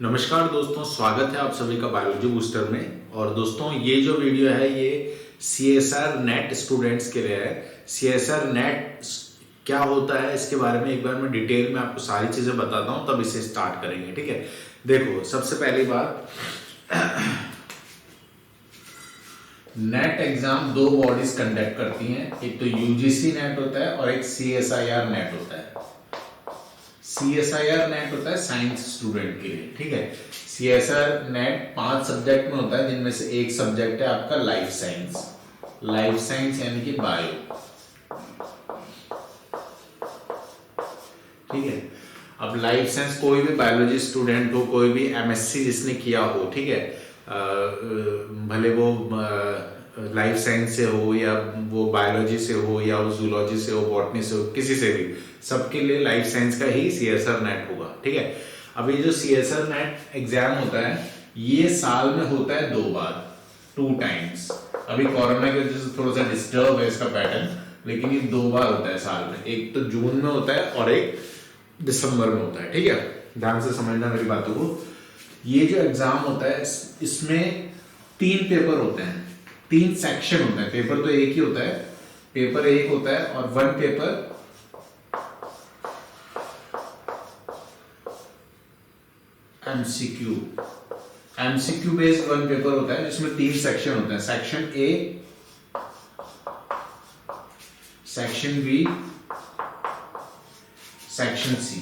नमस्कार दोस्तों, स्वागत है आप सभी का बायोलॉजी बूस्टर में। और दोस्तों ये जो वीडियो है ये CSR नेट स्टूडेंट्स के लिए है। CSR नेट क्या होता है इसके बारे में एक बार मैं डिटेल में आपको सारी चीजें बताता हूं, तब इसे स्टार्ट करेंगे। ठीक है, देखो सबसे पहली बात, नेट एग्जाम दो बॉडीज कंडक्ट करती हैं, एक तो UGC नेट होता है और एक CSIR नेट होता है। CSIR नेट होता है साइंस स्टूडेंट के लिए, ठीक है। CSR नेट 5 सब्जेक्ट में होता है, जिनमें से एक सब्जेक्ट है आपका लाइफ साइंस। लाइफ साइंस यानी कि बायो, ठीक है। अब लाइफ साइंस कोई भी बायोलॉजी स्टूडेंट हो, कोई भी MSc जिसने किया हो, ठीक है, भले वो लाइफ साइंस से हो या वो बायोलॉजी से हो या वो जूलॉजी से हो, बॉटनी से हो, किसी से भी, सबके लिए लाइफ साइंस का ही CSR नेट होगा, ठीक है। अब ये जो CSR नेट एग्जाम होता है ये साल में होता है 2 बार, 2 टाइम्स। अभी कोरोना की वजह से थोड़ा सा डिस्टर्ब है इसका पैटर्न, लेकिन ये 2 बार होता है साल में। एक तो जून में होता है और एक दिसंबर में होता है, ठीक है। ध्यान से समझना मेरी बातों को। ये जो एग्जाम होता है इसमें 3 पेपर होते हैं, 3 सेक्शन होते हैं। पेपर तो एक ही होता है, पेपर 1 होता है और 1 पेपर MCQ बेस्ड 1 पेपर होता है, जिसमें 3 सेक्शन होते हैं। Section A, section B, section C,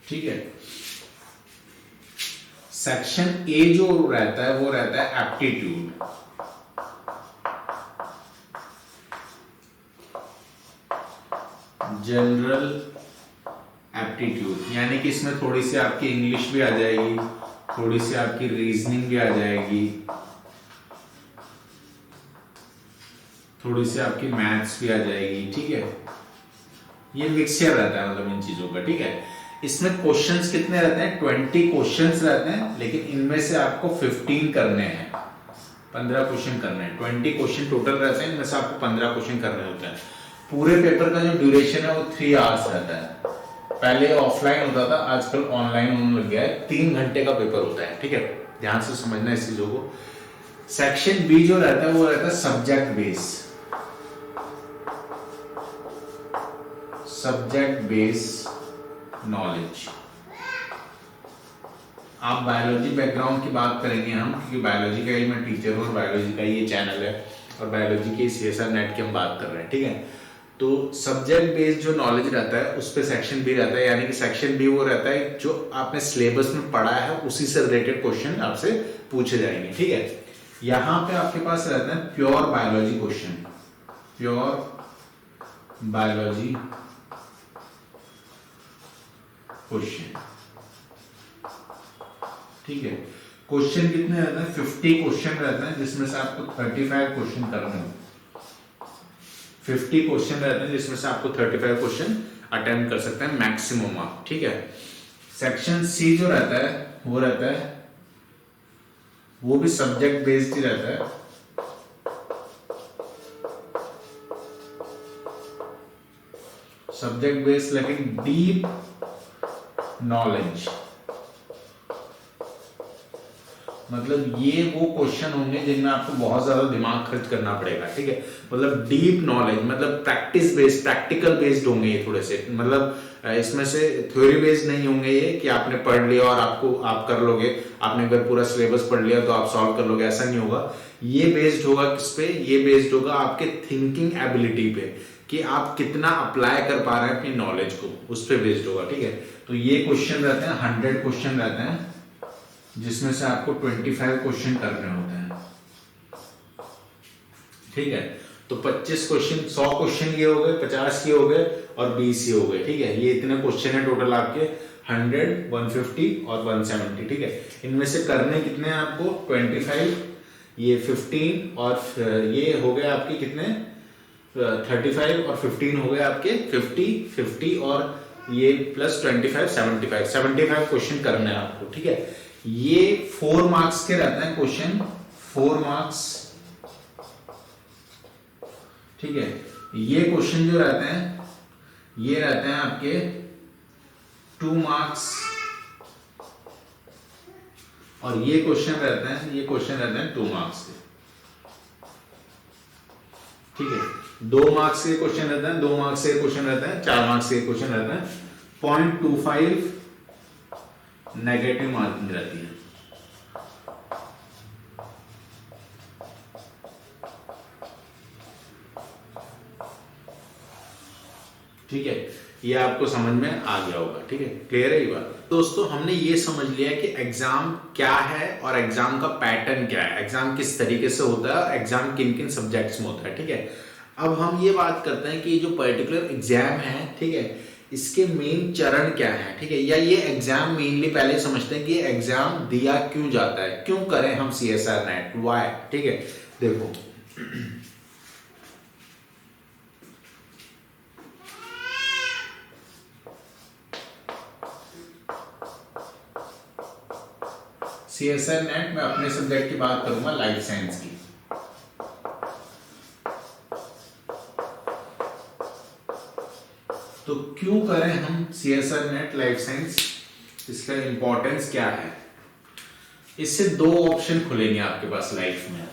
ठीक है। सेक्शन A जो रहता है वो रहता है एप्टीट्यूड, जनरल एप्टीट्यूड, यानी कि इसमें थोड़ी सी आपकी इंग्लिश भी आ जाएगी, थोड़ी सी आपकी रीजनिंग भी आ जाएगी, थोड़ी सी आपकी मैथ्स भी आ जाएगी, ठीक है। ये मिक्सचर रहता है मतलब इन चीजों का, ठीक है। इसमें क्वेश्चंस कितने रहते हैं? 20 क्वेश्चंस रहते हैं, लेकिन इनमें से आपको 15 करने हैं, 15 क्वेश्चन करने हैं। 20 क्वेश्चन टोटल रहते हैं, इनमें से आपको 15 क्वेश्चन करने होते हैं। पूरे पेपर का जो ड्यूरेशन है वो 3 आवर्स रहता है। पहले ऑफलाइन होता था, आजकल ऑनलाइन होने लग गया है। 3 घंटे का पेपर होता है, ठीक है। ध्यान से समझना इस चीजों को। सेक्शन B जो रहता है वो रहता है subject base, subject base knowledge. आप बायोलॉजी बैकग्राउंड की बात करेंगे हम, क्योंकि बायोलॉजी का ही मैं टीचर हूँ और बायोलॉजी का ये चैनल है और बायोलॉजी के CSR नेट की हम बात कर रहे हैं, ठीक है। तो सब्जेक्ट बेस्ड जो नॉलेज रहता है उस पे सेक्शन B रहता है, यानी कि सेक्शन B वो रहता है जो आपने सिलेबस में पढ़ा है उसी से रिलेटेड क्वेश्चन आपसे पूछे जाएंगे, ठीक है। यहाँ पे आपके पास रहता है pure biology question, pure biology question, ठीक है। क्वेश्चन कितने रहते हैं? 50 क्वेश्चन रहते हैं, जिसमें से आपको 35 क्वेश्चन करने होंगे। 50 क्वेश्चन रहते हैं, जिसमें से आपको 35 क्वेश्चन अटेम्प्ट कर सकते हैं मैक्सिमम आप, ठीक है। सेक्शन C जो रहता है वो रहता है, वो भी सब्जेक्ट बेस्ड ही रहता है। सब्जेक्ट बेस्ड लेकिन डीप नॉलेज, मतलब ये वो क्वेश्चन होंगे जिनमें आपको बहुत ज्यादा दिमाग खर्च करना पड़ेगा, ठीक है। मतलब डीप नॉलेज, मतलब प्रैक्टिस बेस्ड, प्रैक्टिकल बेस्ड होंगे ये थोड़े से। मतलब इसमें से थ्योरी बेस्ड नहीं होंगे ये कि आपने पढ़ लिया और आप कर लोगे, आपने अगर पूरा सिलेबस पढ़ लिया तो आप सॉल्व कर लोगे, ऐसा नहीं होगा। ये बेस्ड होगा किस पे? ये बेस्ड होगा आपके थिंकिंग एबिलिटी पे, कि आप कितना अप्लाई कर पा रहे हैं अपनी नॉलेज को, उस पे बेस्ड होगा, ठीक है। तो ये क्वेश्चन रहते हैं, 100 क्वेश्चन रहते हैं, जिसमें से आपको 25 क्वेश्चन करने होते हैं, ठीक है। तो 25 क्वेश्चन, 100 क्वेश्चन ये हो गए, 50 ये हो गए और 20 ये हो गए, ठीक है। ये इतने क्वेश्चन है टोटल आपके, 100, 150 और 170, ठीक है। इनमें से करने कितने हैं आपको? 25, ये 15 और ये हो गए आपके कितने? 35 और 15 हो गए आपके 50 और ये प्लस 25, 75 क्वेश्चन करने हैं आपको, ठीक है। ये 4 मार्क्स के रहते हैं क्वेश्चन, 4 मार्क्स, ठीक है। ये क्वेश्चन जो रहते हैं ये रहते हैं आपके 2 मार्क्स और ये क्वेश्चन रहते हैं 2 मार्क्स के, ठीक है। 2 मार्क्स के क्वेश्चन रहते हैं, 2 मार्क्स के क्वेश्चन रहते हैं, 4 मार्क्स के क्वेश्चन रहते हैं। 0.25 नेगेटिव मार्किंग रहती है। ठीक है, ये आपको समझ में आ गया होगा, ठीक है, क्लियर है ये बात। दोस्तों हमने ये समझ लिया कि एग्जाम क्या है और एग्जाम का पैटर्न क्या है, एग्जाम किस तरीके से होता है, एग्जाम किन किन सब्जेक्ट्स में होता है, ठीक है। अब हम ये बात करते हैं कि जो पर्टिकुलर एग्जाम है, ठीक है, इसके मेन चरण क्या है, ठीक है, या ये एग्जाम मेनली पहले समझते हैं कि ये एग्जाम दिया क्यों जाता है, क्यों करें हम CSR नेट, व्हाई, ठीक है। देखो CSR नेट मैं अपने सब्जेक्ट की बात करूंगा, लाइफ साइंस की। तो क्यों करें हम CSR नेट लाइफ साइंस, इसका इंपॉर्टेंस क्या है। इससे 2 ऑप्शन खुलेंगे आपके पास लाइफ में।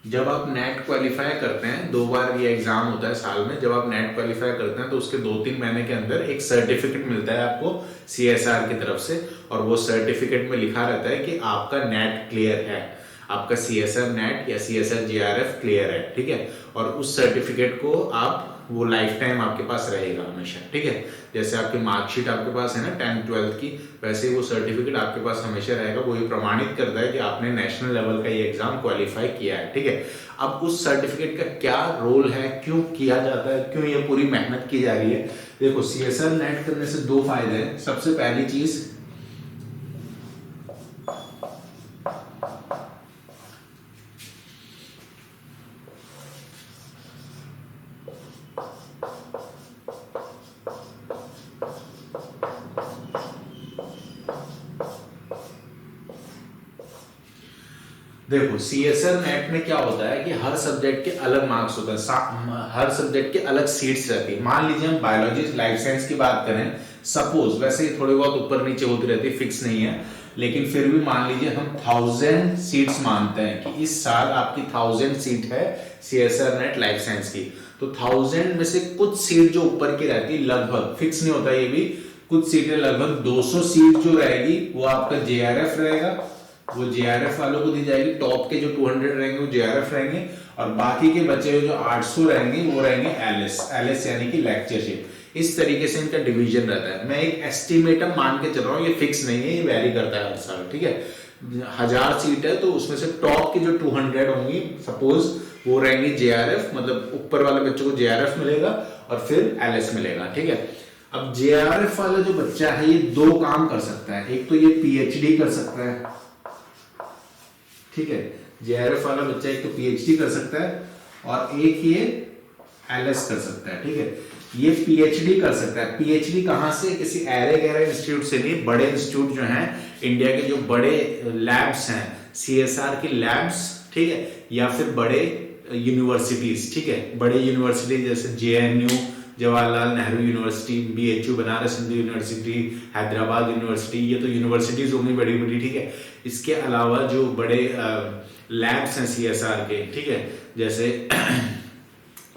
जब आप नेट क्वालिफाई करते हैं, 2 बार ये एग्जाम होता है साल में, जब आप नेट क्वालिफाई करते हैं तो उसके 2-3 महीने के अंदर एक सर्टिफिकेट मिलता है आपको CSR की तरफ से, और वो सर्टिफिकेट में लिखा रहता है कि आपका नेट क्लियर है, आपका CSR नेट या CSR GRF क्लियर है, ठीक है। और उस सर्टिफिकेट को आप, वो लाइफ टाइम आपके पास रहेगा हमेशा, ठीक है। जैसे आपकी मार्कशीट आपके पास है ना 10th-12th की, वैसे ही वो सर्टिफिकेट आपके पास हमेशा रहेगा। वो ये प्रमाणित करता है कि आपने नेशनल लेवल का ये एग्जाम क्वालिफाई किया है, ठीक है। अब उस सर्टिफिकेट का क्या रोल है, क्यों किया जाता है, क्यों ये पूरी मेहनत की जा रही है। देखो CSR नेट करने से 2 फायदे हैं। सबसे पहली चीज, देखो CSR नेट में क्या होता है कि हर सब्जेक्ट के अलग मार्क्स होते हैं, हर सब्जेक्ट के अलग सीट्स रहती है। मान लीजिए हम बायोलॉजी लाइफ साइंस की बात करें, सपोज, वैसे ही थोड़ी बहुत ऊपर नीचे होती रहती है, फिक्स नहीं है, लेकिन फिर भी मान लीजिए हम 1000 सीट्स मानते हैं कि इस साल आपकी 1000 सीट है CSR नेट लाइफ साइंस की। तो 1000 में से कुछ सीट जो ऊपर की रहती है, लगभग फिक्स नहीं होता ये भी, कुछ सीटें लगभग 200 सीट जो रहेगी वो आपका JRF रहेगा, वो JRF वालों को दी जाएगी। टॉप के जो 200 रहेंगे वो JRF रहेंगे, और बाकी के बचे हुए जो 800 रहेंगे वो रहेंगे LS यानी कि लेक्चरशिप। इस तरीके से इनका डिवीजन रहता है। मैं एक एस्टिमेटम मान के चल रहा हूँ, ये फिक्स नहीं है, ये वेरी करता है हर साल, ठीक है। 1000 सीट है तो उसमें से टॉप की जो 200 होंगी सपोज, वो रहेंगी JRF, मतलब ऊपर वाले बच्चों को JRF मिलेगा और फिर LS मिलेगा, ठीक है। अब JRF वाला जो बच्चा है ये 2 काम कर सकता है, एक तो ये PhD कर सकता है, ठीक है। JRF वाला बच्चा एक तो PhD कर सकता है और एक ये LS कर सकता है, ठीक है। ये PhD कर सकता है। PhD कहां से, किसी ऐरे गैरे इंस्टीट्यूट से नहीं, बड़े इंस्टीट्यूट जो हैं इंडिया के, जो बड़े लैब्स हैं CSR की लैब्स, ठीक है, या फिर बड़े यूनिवर्सिटीज, ठीक है, बड़े यूनिवर्सिटी जैसे JNU Jawaharlal Nehru university, BHU Banaras Hindu university, Hyderabad university, ये तो यूनिवर्सिटीज होंगी बड़ी बड़ी, ठीक है। इसके अलावा जो बड़े लैब्स हैं CSR के, ठीक है, जैसे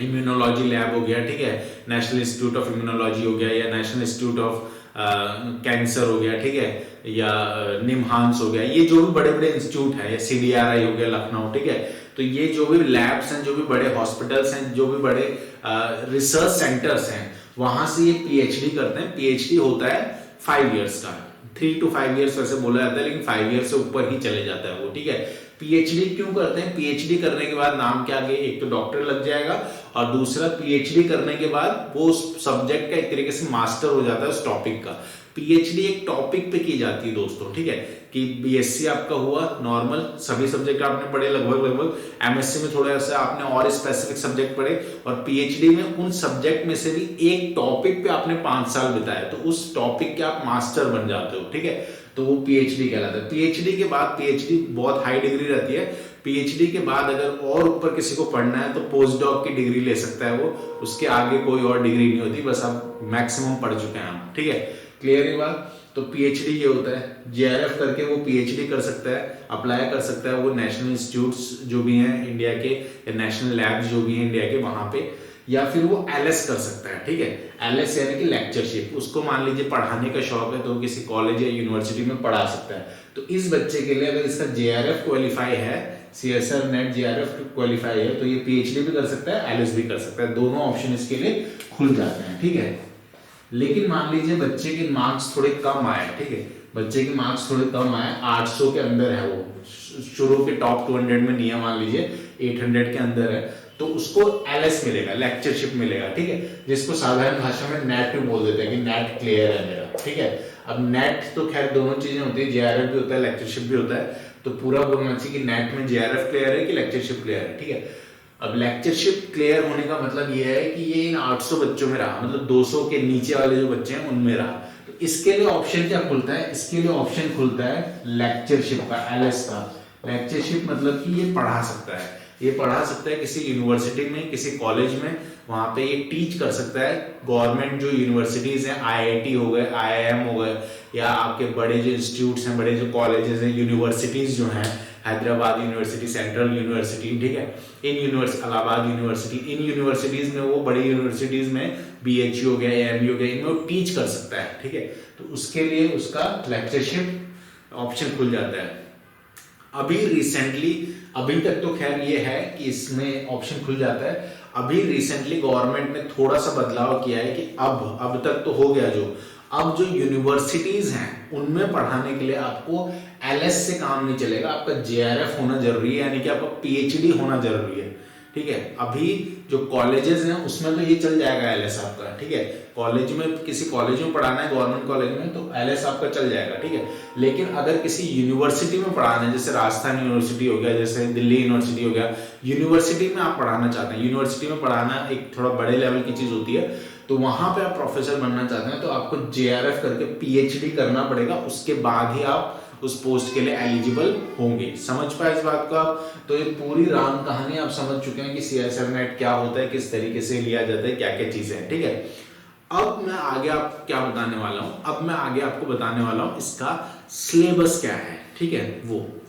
इम्यूनोलॉजी लैब हो गया, ठीक है, नेशनल इंस्टीट्यूट ऑफ इम्यूनोलॉजी हो गया, या नेशनल इंस्टीट्यूट ऑफ कैंसर हो गया, ठीक है, या निमहांस हो गया, ये जो भी बड़े बड़े इंस्टीट्यूट है, या CDRI हो गया लखनऊ, ठीक है। तो ये जो भी लैब्स हैं, जो भी बड़े हॉस्पिटल्स हैं, जो भी बड़े रिसर्च सेंटर्स हैं, वहां से ये PhD करते हैं। PhD होता है 5 इयर्स का, 3 to 5 इयर्स वैसे बोला जाता है, लेकिन 5 इयर्स से ऊपर ही चले जाता है वो, ठीक है। PhD क्यों करते हैं, PhD करने के बाद नाम क्या आगे, एक तो डॉक्टर लग जाएगा, और दूसरा PhD करने के बाद वो उस सब्जेक्ट का एक तरीके से मास्टर हो जाता है उस टॉपिक का। PhD एक टॉपिक पे की जाती है दोस्तों, ठीक है, कि BSc आपका हुआ नॉर्मल, सभी सब्जेक्ट आपने पढ़े लगभग, MSc में थोड़ा सा आपने और स्पेसिफिक सब्जेक्ट पढ़े, और PhD में उन सब्जेक्ट में से भी एक टॉपिक पे आपने 5 साल बिताए, तो उस टॉपिक के आप मास्टर बन जाते हो, ठीक है, तो वो PhD कहलाता है। PhD के बाद, PhD बहुत हाई डिग्री रहती है, PhD के बाद अगर और ऊपर किसी को पढ़ना है तो पोस्ट डॉक की डिग्री ले सकता है वो, उसके आगे कोई और डिग्री नहीं होती, बस आप मैक्सिमम पढ़ चुके हैं आप, ठीक है। क्लियर है बात। तो पीएचडी ये होता है, जेआरएफ करके वो पीएचडी कर सकता है, अप्लाई कर सकता है वो नेशनल इंस्टीट्यूट्स जो भी हैं इंडिया के या नेशनल लैब्स जो भी हैं इंडिया के वहां पे, या फिर वो एलएस कर सकता है। ठीक है, एलएस यानी कि लेक्चरशिप, उसको मान लीजिए पढ़ाने का शौक है तो किसी कॉलेज या यूनिवर्सिटी में पढ़ा सकता है। तो इस बच्चे के लिए अगर इसका जेआरएफ क्वालिफाई है, सीएसआर नेट जेआरएफ क्वालिफाई है, तो ये पीएचडी भी कर सकता है, एलएस भी कर सकता है, दोनों ऑप्शन इसके लिए खुल जाते हैं। ठीक है, लेकिन मान लीजिए बच्चे के मार्क्स थोड़े कम आए, ठीक है, बच्चे के मार्क्स थोड़े कम आए, 800 के अंदर है, वो शुरू के टॉप 200 में नहीं है, मान लीजिए 800 के अंदर है, तो उसको एलएस मिलेगा, लेक्चरशिप मिलेगा। ठीक है, जिसको साधारण भाषा में नेट में बोल देते हैं कि नेट क्लियर है मेरा। ठीक है, अब नेट तो खैर दोनों चीजें होती है, जेआरएफ भी होता है, लेक्चरशिप भी होता है, तो पूरा बोलना चाहिए कि नेट में जेआरएफ क्लियर है कि लेक्चरशिप क्लियर है। ठीक है, अब लेक्चरशिप क्लियर होने का मतलब ये है कि ये इन 800 बच्चों में रहा, मतलब 200 के नीचे वाले जो बच्चे हैं उनमें रहा। तो इसके लिए ऑप्शन क्या खुलता है, इसके लिए ऑप्शन खुलता है लेक्चरशिप का, एलएस का। लेक्चरशिप मतलब कि ये पढ़ा सकता है, ये पढ़ा सकता है किसी यूनिवर्सिटी में, किसी कॉलेज में, वहां पे ये टीच कर सकता है। गवर्नमेंट जो यूनिवर्सिटीज हैं, आईआईटी हो गए, आईआईएम हो गए, या आपके बड़े जो इंस्टीट्यूट्स हैं, बड़े जो कॉलेजेस हैं, यूनिवर्सिटीज जो हैं, हैदराबाद यूनिवर्सिटी, सेंट्रल यूनिवर्सिटी, ठीक है, in university, Allahabad university, in universities में, वो बड़ी यूनिवर्सिटीज में बीएचयू हो गया, एएमयू हो गया, इनमें वो टीच कर सकता है। ठीक है, तो उसके लिए उसका लेक्चरशिप ऑप्शन खुल जाता है। अभी रिसेंटली, अभी तक तो खैर ये है कि इसमें ऑप्शन खुल जाता है, अभी रिसेंटली गवर्नमेंट ने थोड़ा सा बदलाव किया है कि अब तक तो हो गया जो, अब जो यूनिवर्सिटीज हैं उनमें पढ़ाने के लिए आपको एलएस से काम नहीं चलेगा, आपका जेआरएफ होना जरूरी है, यानी कि आपका पीएचडी होना जरूरी है। ठीक है, अभी जो कॉलेजेस हैं उसमें तो ये चल जाएगा एलएस आपका। ठीक है, कॉलेज में, किसी कॉलेज में पढ़ाना है, गवर्नमेंट कॉलेज में, तो एलएस आपका चल जाएगा। ठीक है, लेकिन अगर किसी यूनिवर्सिटी में पढ़ाना है, जैसे राजस्थान यूनिवर्सिटी हो गया, जैसे दिल्ली यूनिवर्सिटी हो गया, यूनिवर्सिटी में आप पढ़ाना चाहते हैं, यूनिवर्सिटी में पढ़ाना एक थोड़ा बड़े लेवल की चीज होती है, तो वहां पे आप प्रोफेसर बनना चाहते हैं तो आपको जेआरएफ करके पीएचडी करना पड़ेगा, उसके बाद ही आप उस पोस्ट के लिए एलिजिबल होंगे। समझ पाए इस बात को आप? तो ये पूरी राम कहानी आप समझ चुके हैं कि सीएसआर नेट क्या होता है, किस तरीके से लिया जाता है, क्या क्या चीजें हैं। ठीक है, अब मैं आगे आप क्या बताने वाला हूं, अब मैं आगे आपको बताने वाला हूं इसका सिलेबस क्या है। ठीक है, वो